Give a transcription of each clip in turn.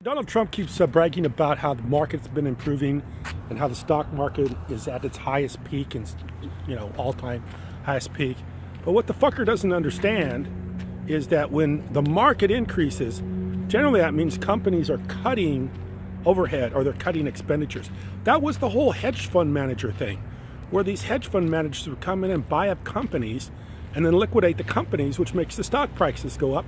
Donald Trump keeps bragging about how the market's been improving and how the stock market is at its highest peak and, all-time highest peak. But what the fucker doesn't understand is that when the market increases, generally that means companies are cutting overhead or they're cutting expenditures. That was the whole hedge fund manager thing, where these hedge fund managers would come in and buy up companies and then liquidate the companies, which makes the stock prices go up.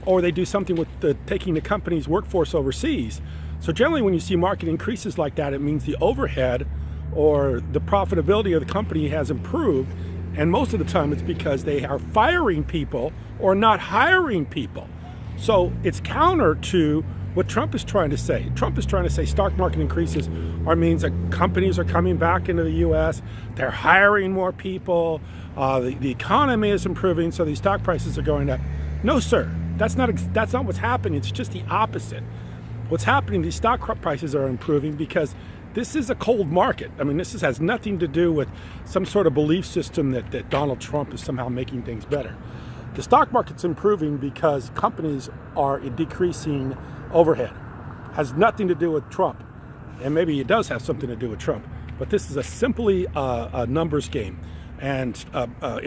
Or they do something with taking the company's workforce overseas. So generally when you see market increases like that, it means the overhead or the profitability of the company has improved. And most of the time it's because they are firing people or not hiring people. So it's counter to what Trump is trying to say. Trump is trying to say stock market increases means that companies are coming back into the US, they're hiring more people, the economy is improving, so these stock prices are going up. No, sir. That's not what's happening. It's just the opposite. What's happening, these stock prices are improving because this is a cold market. I mean, this has nothing to do with some sort of belief system that Donald Trump is somehow making things better. The stock market's improving because companies are decreasing overhead. Has nothing to do with Trump. And maybe it does have something to do with Trump. But this is a simply a numbers game. And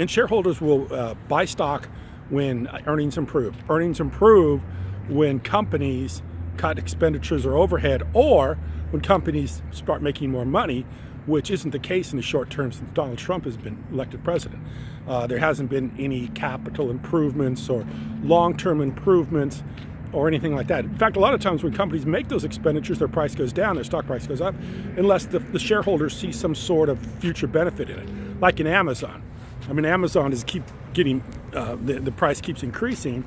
shareholders will buy stock when earnings improve. Earnings improve when companies cut expenditures or overhead, or when companies start making more money, which isn't the case in the short term since Donald Trump has been elected president. There hasn't been any capital improvements or long-term improvements or anything like that. In fact, a lot of times when companies make those expenditures, their price goes down, their stock price goes up, unless the shareholders see some sort of future benefit in it. Like in Amazon. I mean, Amazon is keep getting, the price keeps increasing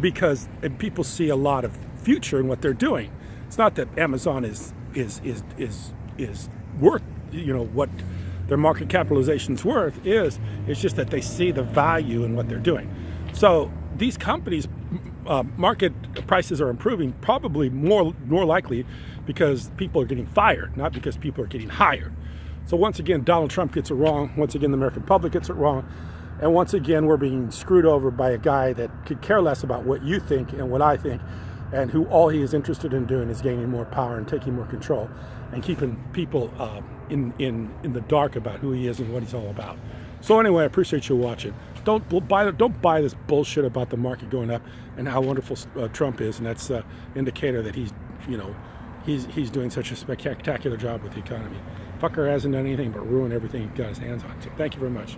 because people see a lot of future in what they're doing. It's not that Amazon is worth, what their market capitalization's worth is. It's just that they see the value in what they're doing. So these companies, market prices are improving probably more likely because people are getting fired, not because people are getting hired. So once again, Donald Trump gets it wrong. Once again, the American public gets it wrong. And once again, we're being screwed over by a guy that could care less about what you think and what I think, and who all he is interested in doing is gaining more power and taking more control and keeping people in the dark about who he is and what he's all about. So anyway, I appreciate you watching. Don't buy this bullshit about the market going up and how wonderful Trump is, and that's an indicator that he's doing such a spectacular job with the economy. Fucker hasn't done anything but ruin everything he got his hands on. So thank you very much.